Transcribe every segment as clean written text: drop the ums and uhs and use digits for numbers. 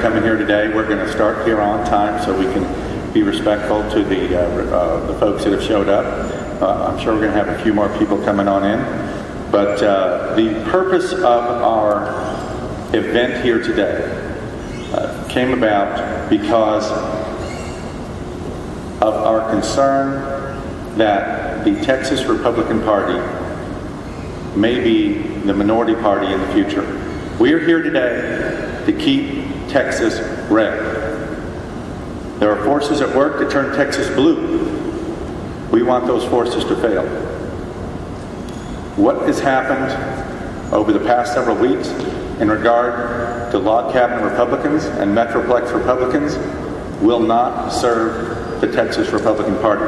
Coming here today, we're going to start here on time so we can be respectful to the folks that have showed up. I'm sure we're going to have a few more people coming on in. But the purpose of our event here today came about because of our concern that the Texas Republican Party may be the minority party in the future. We are here today to keep Texas red. There are forces at work to turn Texas blue. We want those forces to fail. What has happened over the past several weeks in regard to log cabin Republicans and Metroplex Republicans will not serve the Texas Republican Party.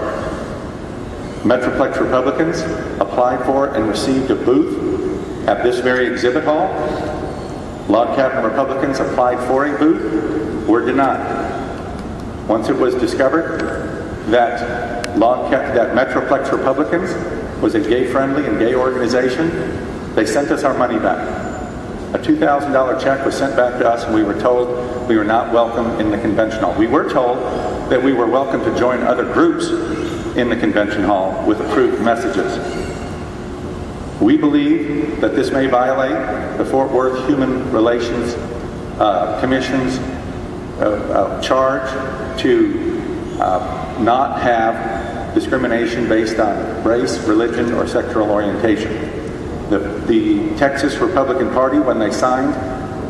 Metroplex Republicans applied for and received a booth at this very exhibit hall. Log cabin Republicans applied for a booth, were denied. Once it was discovered that Metroplex Republicans was a gay-friendly and gay organization, they sent us our money back. A $2,000 check was sent back to us, and we were told we were not welcome in the convention hall. We were told that we were welcome to join other groups in the convention hall with approved messages. We believe that this may violate the Fort Worth Human Relations Commission's charge to not have discrimination based on race, religion, or sexual orientation. The Texas Republican Party, when they signed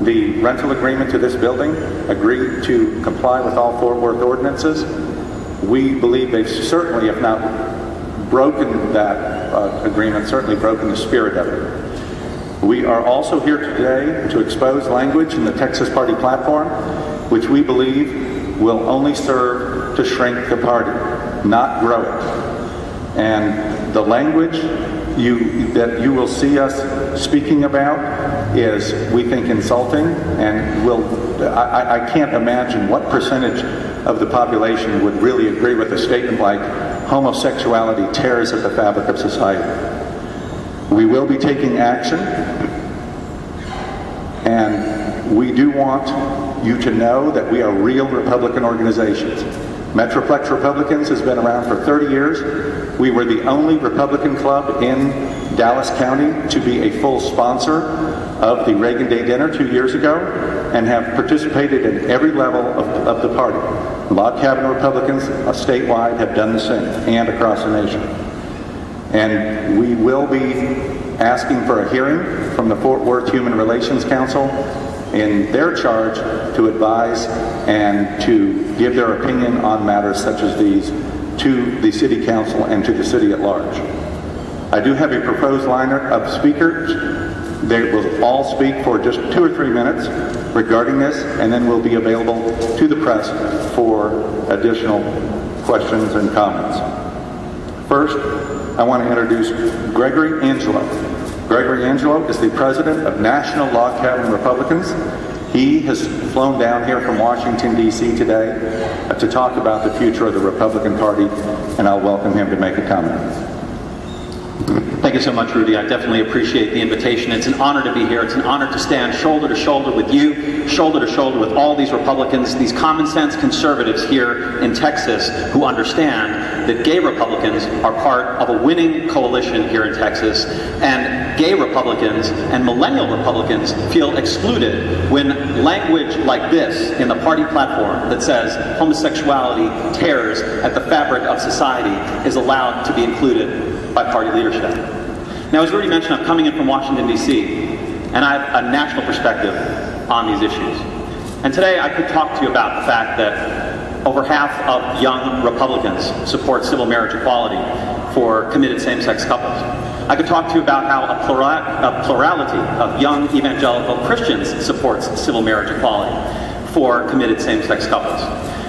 the rental agreement to this building, agreed to comply with all Fort Worth ordinances. We believe they've certainly, if not broken that agreement, certainly broken the spirit of it. We are also here today to expose language in the Texas Party platform, which we believe will only serve to shrink the party, not grow it. And the language that you will see us speaking about is, we think, insulting, and I can't imagine what percentage of the population would really agree with a statement like, homosexuality tears at the fabric of society. We will be taking action, and we do want you to know that we are real Republican organizations. Metroplex Republicans has been around for 30 years. We were the only Republican club in Dallas County to be a full sponsor of the Reagan Day Dinner 2 years ago, and have participated in every level of the party. Log cabin Republicans statewide have done the same, and across the nation. And we will be asking for a hearing from the Fort Worth Human Relations Council in their charge to advise and to give their opinion on matters such as these to the City Council and to the city at large. I do have a proposed lineup of speakers. They will all speak for just 2 or 3 minutes regarding this, and then we'll be available to the press for additional questions and comments. First, I want to introduce Gregory Angelo. Gregory Angelo is the president of National Log Cabin Republicans. He has flown down here from Washington, D.C. today to talk about the future of the Republican Party, and I'll welcome him to make a comment. Thank you so much, Rudy. I definitely appreciate the invitation. It's an honor to be here. It's an honor to stand shoulder to shoulder with you, shoulder to shoulder with all these Republicans, these common sense conservatives here in Texas who understand that gay Republicans are part of a winning coalition here in Texas, and gay Republicans and millennial Republicans feel excluded when language like this in the party platform that says homosexuality tears at the fabric of society is allowed to be included by party leadership. Now, as Rudy mentioned, I'm coming in from Washington, D.C., and I have a national perspective on these issues. And today I could talk to you about the fact that over half of young Republicans support civil marriage equality for committed same-sex couples. I could talk to you about how a plurality of young evangelical Christians supports civil marriage equality for committed same-sex couples.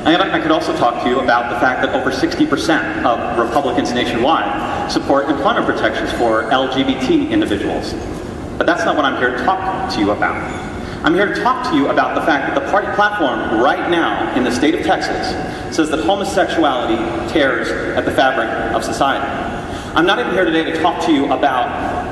And I could also talk to you about the fact that over 60% of Republicans nationwide support employment protections for LGBT individuals. But that's not what I'm here to talk to you about. I'm here to talk to you about the fact that the party platform right now in the state of Texas says that homosexuality tears at the fabric of society. I'm not even here today to talk to you about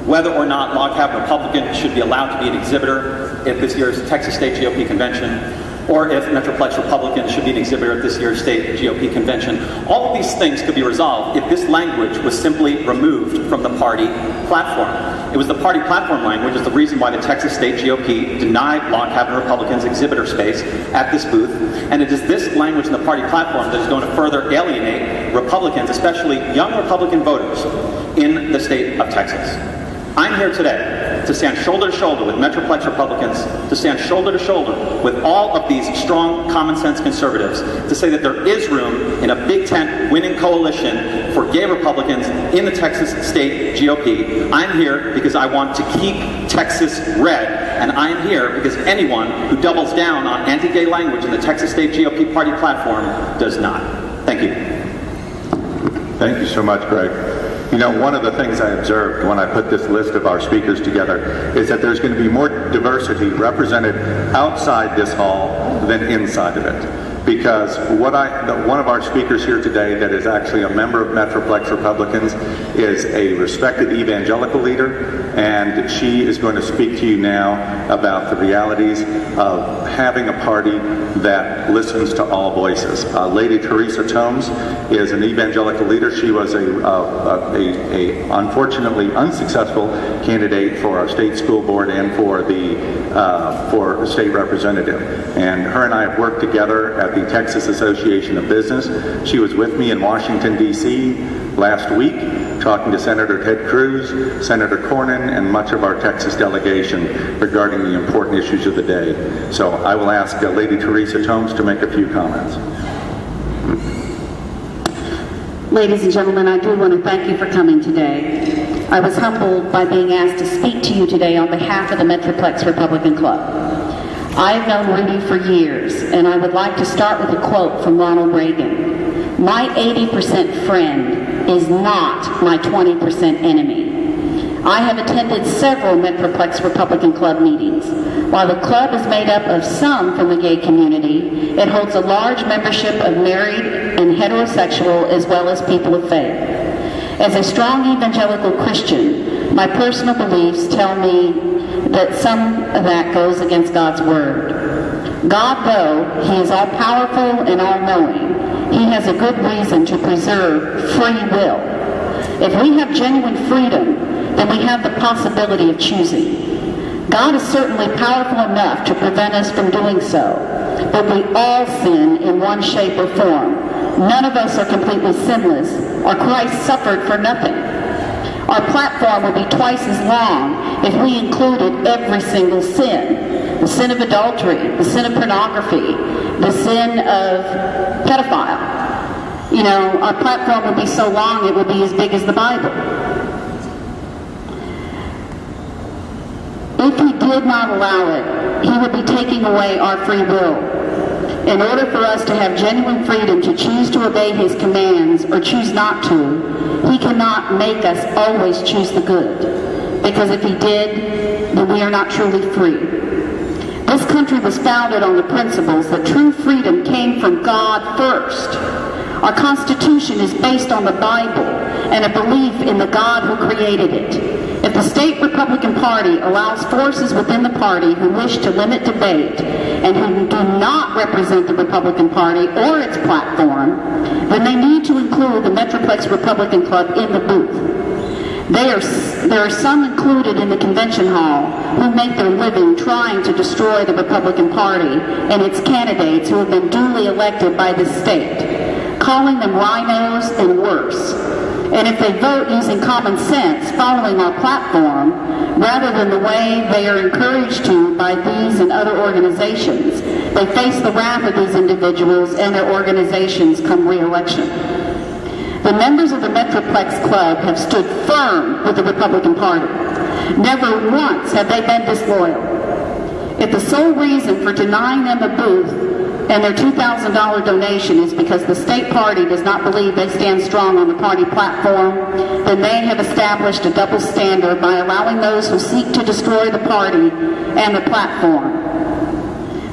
whether or not log cabin Republicans should be allowed to be an exhibitor at this year's Texas State GOP Convention, or if Metroplex Republicans should be an exhibitor at this year's state GOP convention. All of these things could be resolved if this language was simply removed from the party platform. It was the party platform language is the reason why the Texas State GOP denied Log Cabin Republicans exhibitor space at this booth, and it is this language in the party platform that is going to further alienate Republicans, especially young Republican voters in the state of Texas. I'm here today to stand shoulder to shoulder with Metroplex Republicans, to stand shoulder to shoulder with all of these strong common sense conservatives, to say that there is room in a big tent winning coalition for gay Republicans in the Texas State GOP. I'm here because I want to keep Texas red, and I'm here because anyone who doubles down on anti-gay language in the Texas State GOP party platform does not. Thank you. Thank you so much, Greg. You know, one of the things I observed when I put this list of our speakers together is that there's going to be more diversity represented outside this hall than inside of it. Because one of our speakers here today that is actually a member of Metroplex Republicans is a respected evangelical leader, and she is going to speak to you now about the realities of having a party that listens to all voices. Lady Teresa Tomes is an evangelical leader. She was a unfortunately unsuccessful candidate for our state school board and for the state representative. And her and I have worked together at the Texas Association of Business. She was with me in Washington, D.C. last week, talking to Senator Ted Cruz, Senator Cornyn, and much of our Texas delegation regarding the important issues of the day. So I will ask Lady Teresa Tomes to make a few comments. Ladies and gentlemen, I do want to thank you for coming today. I was humbled by being asked to speak to you today on behalf of the Metroplex Republican Club. I have known Rudy for years, and I would like to start with a quote from Ronald Reagan. My 80% friend is not my 20% enemy. I have attended several Metroplex Republican Club meetings. While the club is made up of some from the gay community, it holds a large membership of married and heterosexual as well as people of faith. As a strong evangelical Christian, my personal beliefs tell me that some of that goes against God's word. God, though He is all-powerful and all-knowing, He has a good reason to preserve free will. If we have genuine freedom, then we have the possibility of choosing. God is certainly powerful enough to prevent us from doing so, but we all sin in one shape or form. None of us are completely sinless, or Christ suffered for nothing. Our platform would be twice as long if we included every single sin. The sin of adultery, the sin of pornography, the sin of pedophile. You know, our platform would be so long it would be as big as the Bible. If He did not allow it, He would be taking away our free will. In order for us to have genuine freedom to choose to obey His commands or choose not to, He cannot make us always choose the good. Because if He did, then we are not truly free. This country was founded on the principles that true freedom came from God first. Our Constitution is based on the Bible and a belief in the God who created it. If the state Republican Party allows forces within the party who wish to limit debate and who do not represent the Republican Party or its platform, then they need to include the Metroplex Republican Club in the booth. There are some included in the convention hall who make their living trying to destroy the Republican Party and its candidates who have been duly elected by the state, calling them rhinos and worse. And if they vote using common sense, following our platform, rather than the way they are encouraged to by these and other organizations, they face the wrath of these individuals and their organizations come re-election. The members of the Metroplex Club have stood firm with the Republican Party. Never once have they been disloyal. If the sole reason for denying them a booth and their $2,000 donation is because the state party does not believe they stand strong on the party platform, then they have established a double standard by allowing those who seek to destroy the party and the platform.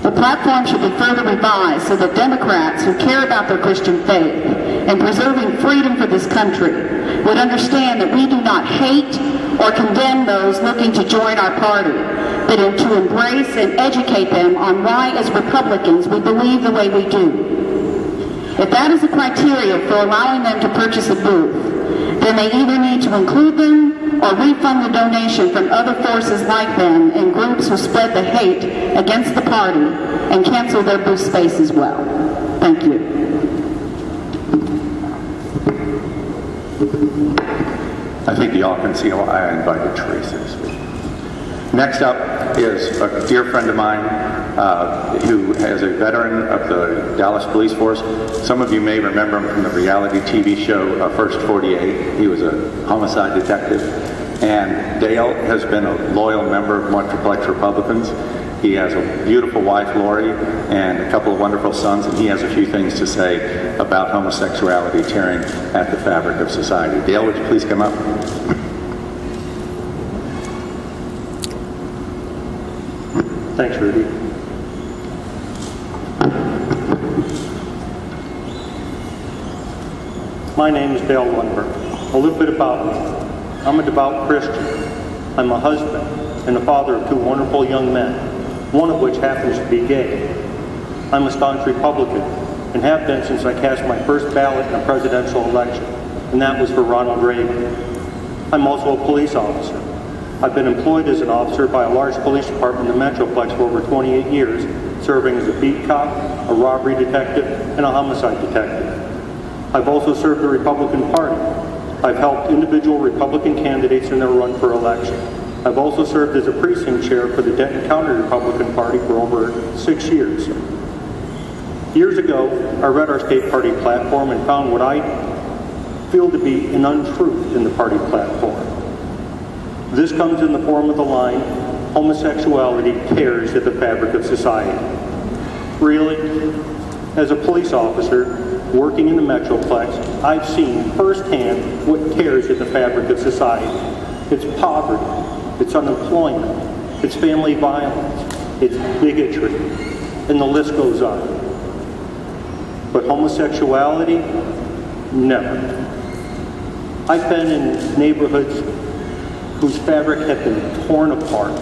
The platform should be further revised so that Democrats who care about their Christian faith and preserving freedom for this country would understand that we do not hate or condemn those looking to join our party, but to embrace and educate them on why, as Republicans, we believe the way we do. If that is the criteria for allowing them to purchase a booth, then they either need to include them or refund the donation from other forces like them and groups who spread the hate against the party and cancel their booth space as well. Thank you. I think you all can see why I invited Teresa to speak. Next up is a dear friend of mine who is a veteran of the Dallas Police Force. Some of you may remember him from the reality TV show First 48. He was a homicide detective. And Dale has been a loyal member of Metroplex Republicans. He has a beautiful wife, Lori, and a couple of wonderful sons, and he has a few things to say about homosexuality tearing at the fabric of society. Dale, would you please come up? Thanks, Rudy. My name is Dale Lundberg. A little bit about me. I'm a devout Christian. I'm a husband and a father of two wonderful young men, one of which happens to be gay. I'm a staunch Republican and have been since I cast my first ballot in a presidential election, and that was for Ronald Reagan. I'm also a police officer. I've been employed as an officer by a large police department in the Metroplex for over 28 years, serving as a beat cop, a robbery detective, and a homicide detective. I've also served the Republican Party. I've helped individual Republican candidates in their run for election. I've also served as a precinct chair for the Denton County Republican Party for over 6 years. Years ago, I read our state party platform and found what I feel to be an untruth in the party platform. This comes in the form of the line, homosexuality tears at the fabric of society. Really? As a police officer working in the Metroplex, I've seen firsthand what tears at the fabric of society. It's poverty, it's unemployment, it's family violence, it's bigotry, and the list goes on. But homosexuality? Never. I've been in neighborhoods whose fabric had been torn apart.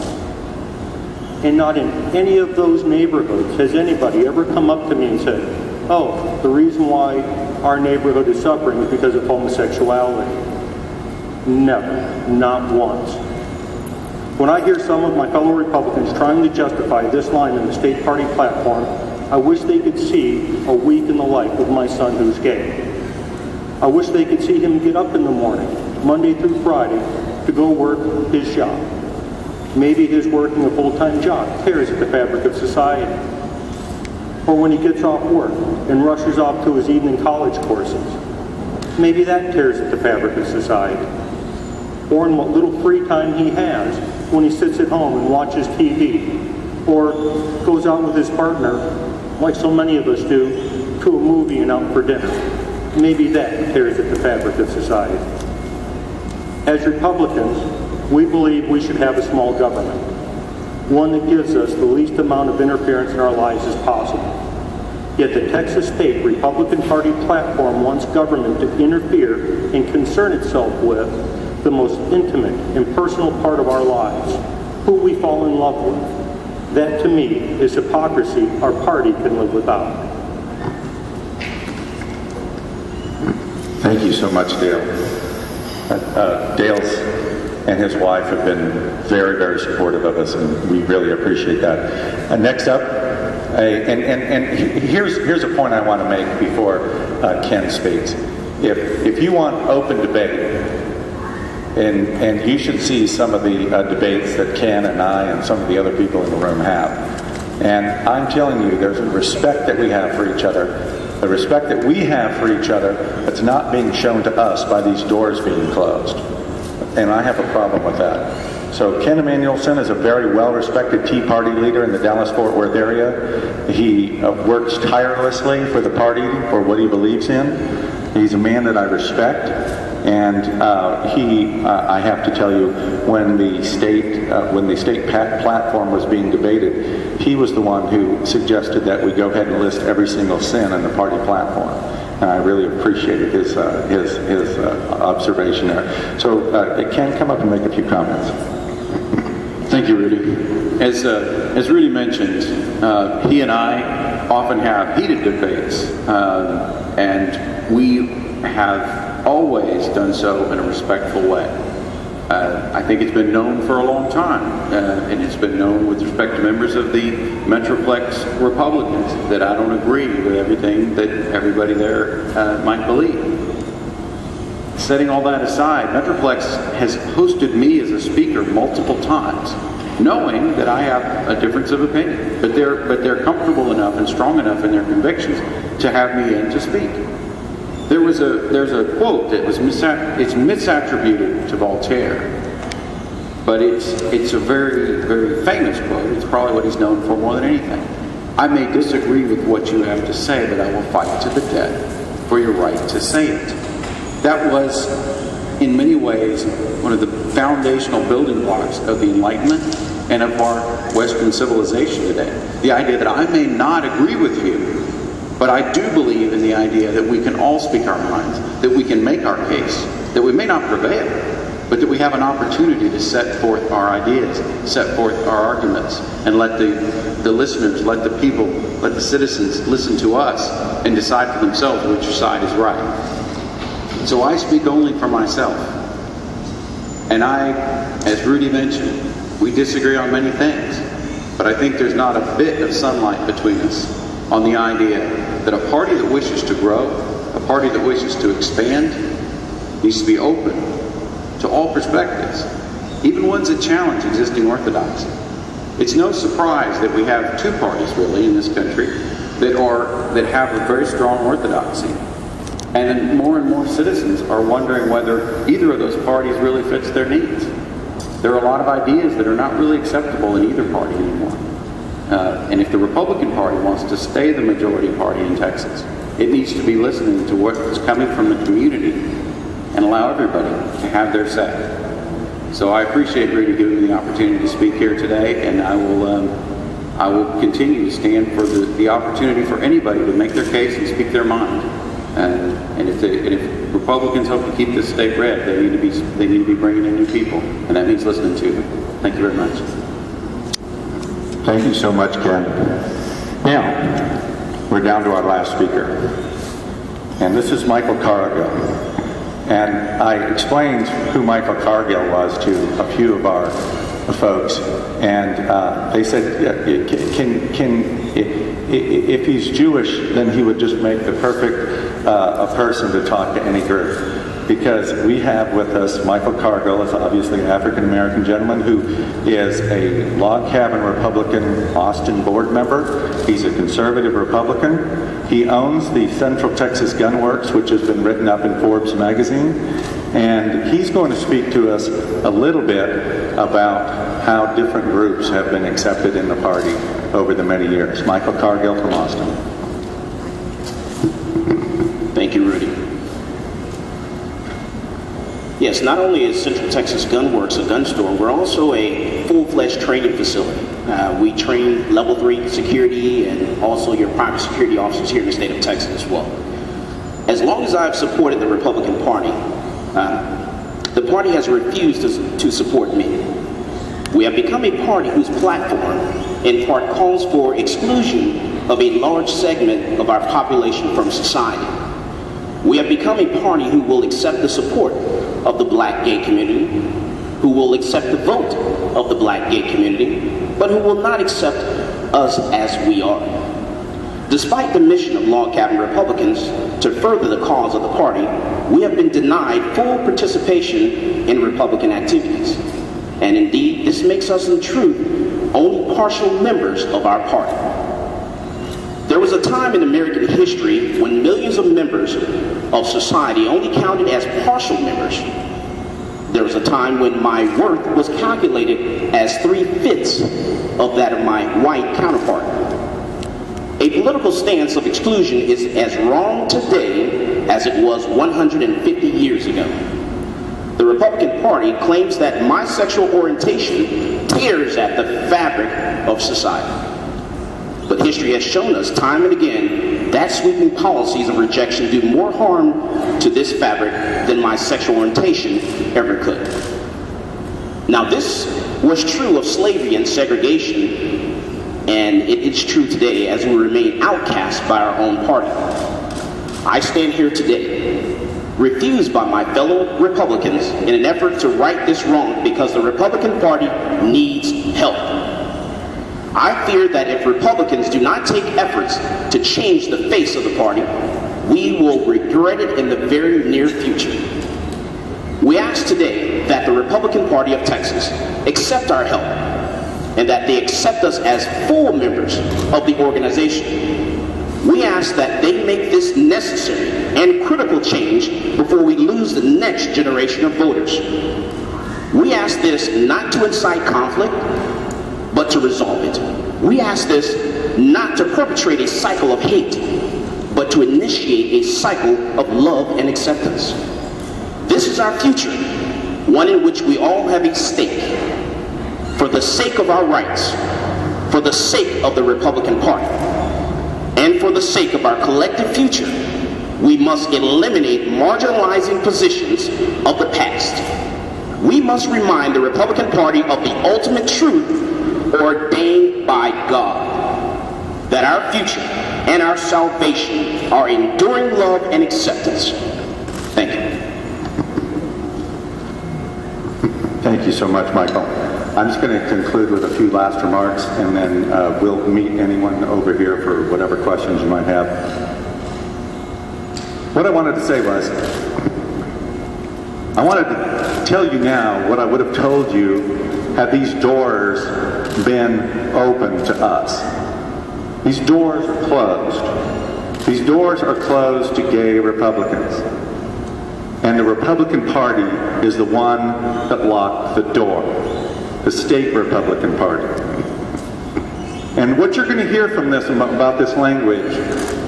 And not in any of those neighborhoods has anybody ever come up to me and said, oh, the reason why our neighborhood is suffering is because of homosexuality. Never. Not once. When I hear some of my fellow Republicans trying to justify this line in the state party platform, I wish they could see a week in the life of my son who's gay. I wish they could see him get up in the morning, Monday through Friday, to go work his job. Maybe his working a full-time job tears at the fabric of society. Or when he gets off work and rushes off to his evening college courses. Maybe that tears at the fabric of society. Or in what little free time he has when he sits at home and watches TV. Or goes out with his partner, like so many of us do, to a movie and out for dinner. Maybe that tears at the fabric of society. As Republicans, we believe we should have a small government. One that gives us the least amount of interference in our lives as possible. Yet the Texas State Republican Party platform wants government to interfere and concern itself with the most intimate and personal part of our lives, who we fall in love with. That, to me, is hypocrisy our party can live without. Thank you so much, Dale. Dale's and his wife have been very, very supportive of us, and we really appreciate that. Next up, and here's a point I want to make before Ken speaks. If you want open debate, and you should see some of the debates that Ken and I and some of the other people in the room have. And I'm telling you, there's a respect that we have for each other, the respect that we have for each other that's not being shown to us by these doors being closed. And I have a problem with that. So Ken Emanuelson is a very well-respected Tea Party leader in the Dallas-Fort Worth area. He works tirelessly for the party, for what he believes in. He's a man that I respect. And I have to tell you, when the state platform was being debated, he was the one who suggested that we go ahead and list every single sin in the party platform. And I really appreciated his observation there. So Ken, come up and make a few comments. Thank you, Rudy. As Rudy mentioned, he and I often have heated debates, and we have always done so in a respectful way. I think it's been known for a long time, and it's been known with respect to members of the Metroplex Republicans that I don't agree with everything that everybody there might believe. Setting all that aside, Metroplex has hosted me as a speaker multiple times, knowing that I have a difference of opinion, but they're comfortable enough and strong enough in their convictions to have me in to speak. There's a quote that was it's misattributed to Voltaire, but it's a very, very famous quote. It's probably what he's known for more than anything. I may disagree with what you have to say, but I will fight to the death for your right to say it. That was, in many ways, one of the foundational building blocks of the Enlightenment and of our Western civilization today. The idea that I may not agree with you, but I do believe in the idea that we can all speak our minds, that we can make our case, that we may not prevail, but that we have an opportunity to set forth our ideas, set forth our arguments, and let the listeners, let the people, let the citizens listen to us and decide for themselves which side is right. So I speak only for myself. And as Rudy mentioned, we disagree on many things, but I think there's not a bit of sunlight between us on the idea that a party that wishes to grow, a party that wishes to expand, needs to be open to all perspectives, even ones that challenge existing orthodoxy. It's no surprise that we have two parties, really, in this country that have a very strong orthodoxy. And more citizens are wondering whether either of those parties really fits their needs. There are a lot of ideas that are not really acceptable in either party anymore. And if the Republican Party wants to stay the majority party in Texas, it needs to be listening to what's coming from the community and allow everybody to have their say. So I appreciate Rudy giving me the opportunity to speak here today, and I will continue to stand for the opportunity for anybody to make their case and speak their mind. And if Republicans hope to keep this state red, they need to be bringing in new people, and that means listening to them. Thank you very much. Thank you so much, Ken. Now, we're down to our last speaker. And this is Michael Cargill. And I explained who Michael Cargill was to a few of our folks. And they said, if he's Jewish, then he would just make the perfect a person to talk to any group. Because we have with us Michael Cargill, is obviously an African-American gentleman who is a log cabin Republican Austin board member. He's a conservative Republican. He owns the Central Texas Gun Works, which has been written up in Forbes magazine. And he's going to speak to us a little bit about how different groups have been accepted in the party over the many years. Michael Cargill from Austin. Thank you, Rudy. Yes, not only is Central Texas Gun Works a gun store, we're also a full-fledged training facility. We train level 3 security and also your private security officers here in the state of Texas as well. As long as I've supported the Republican Party, the party has refused to support me. We have become a party whose platform, in part, calls for exclusion of a large segment of our population from society. We have become a party who will accept the support of the black gay community, who will accept the vote of the black gay community, but who will not accept us as we are. Despite the mission of log cabin Republicans to further the cause of the party, we have been denied full participation in Republican activities. And indeed, this makes us in truth only partial members of our party. There was a time in American history when millions of members of society only counted as partial members. There was a time when my worth was calculated as 3/5 of that of my white counterpart. A political stance of exclusion is as wrong today as it was 150 years ago. The Republican Party claims that my sexual orientation tears at the fabric of society. But history has shown us time and again that sweeping policies of rejection do more harm to this fabric than my sexual orientation ever could. Now this was true of slavery and segregation, and it is true today as we remain outcast by our own party. I stand here today, refused by my fellow Republicans in an effort to right this wrong because the Republican Party needs help. I fear that if Republicans do not take efforts to change the face of the party, we will regret it in the very near future. We ask today that the Republican Party of Texas accept our help and that they accept us as full members of the organization. We ask that they make this necessary and critical change before we lose the next generation of voters. We ask this not to incite conflict, but to resolve it. We ask this not to perpetrate a cycle of hate, but to initiate a cycle of love and acceptance. This is our future, one in which we all have a stake. For the sake of our rights, for the sake of the Republican Party, and for the sake of our collective future, we must eliminate marginalizing positions of the past. We must remind the Republican Party of the ultimate truth ordained by God, that our future and our salvation are enduring love and acceptance. Thank you. Thank you so much, Michael. I'm just going to conclude with a few last remarks, and then we'll meet anyone over here for whatever questions you might have. What I wanted to say was, I wanted to tell you now what I would have told you had these doors been open to us. These doors are closed. These doors are closed to gay Republicans. And the Republican Party is the one that locked the door. The state Republican Party. And what you're going to hear from this about this language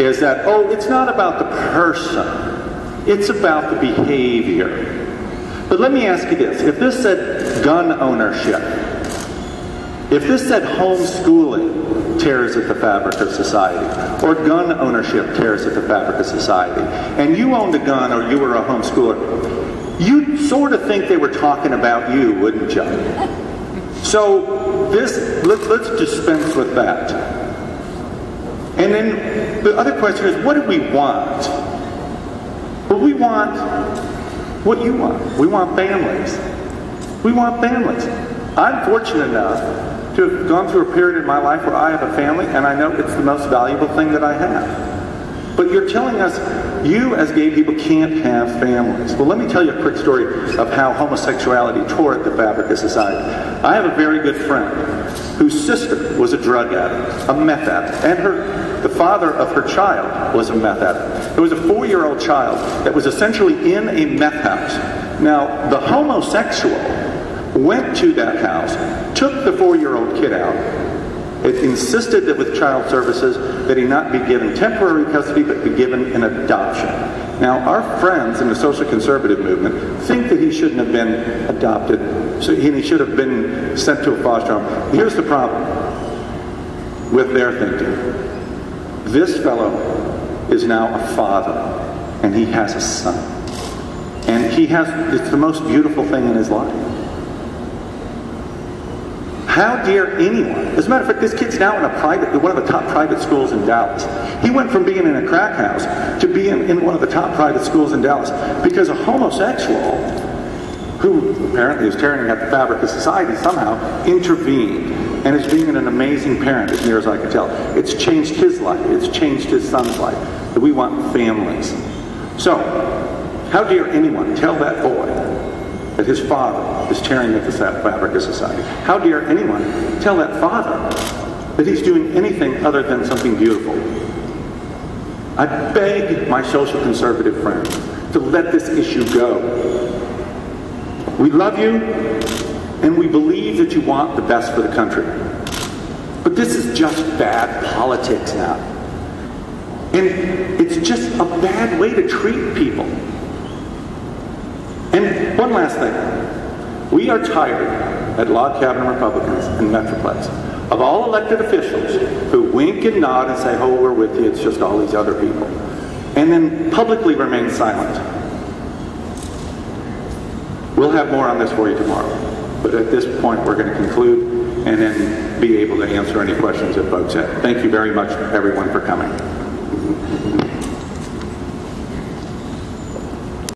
is that, oh, it's not about the person, it's about the behavior. But let me ask you this, if this said gun ownership, if this said homeschooling tears at the fabric of society, or gun ownership tears at the fabric of society, and you owned a gun or you were a homeschooler, you'd sort of think they were talking about you, wouldn't you? So let's dispense with that. And then the other question is, what do we want? Well, we want what you want. We want families. We want families. I'm fortunate enough to have gone through a period in my life where I have a family, and I know it's the most valuable thing that I have. But you're telling us you as gay people can't have families. Well, let me tell you a quick story of how homosexuality tore at the fabric of society. I have a very good friend whose sister was a drug addict, a meth addict, and the father of her child was a meth addict. There was a 4-year-old child that was essentially in a meth house. Now, the homosexual went to that house, took the 4-year-old kid out. It insisted that with child services that he not be given temporary custody but be given an adoption. Now, our friends in the social conservative movement think that he shouldn't have been adopted, so he should have been sent to a foster home. Here's the problem with their thinking. This fellow is now a father, and he has a son. And it's the most beautiful thing in his life. How dare anyone? As a matter of fact, this kid's now in one of the top private schools in Dallas. He went from being in a crack house to being in one of the top private schools in Dallas because a homosexual, who apparently is tearing at the fabric of society, somehow intervened and is being an amazing parent, as near as I can tell. It's changed his life. It's changed his son's life. But we want families. So, how dare anyone tell that boy that his father is tearing at the fabric of society? How dare anyone tell that father that he's doing anything other than something beautiful? I beg my social conservative friends to let this issue go. We love you, and we believe that you want the best for the country. But this is just bad politics now. And it's just a bad way to treat people. And one last thing. We are tired at Log Cabin Republicans and Metroplex of all elected officials who wink and nod and say, oh, we're with you, it's just all these other people, and then publicly remain silent. We'll have more on this for you tomorrow. But at this point, we're going to conclude and then be able to answer any questions that folks have. Thank you very much, everyone, for coming.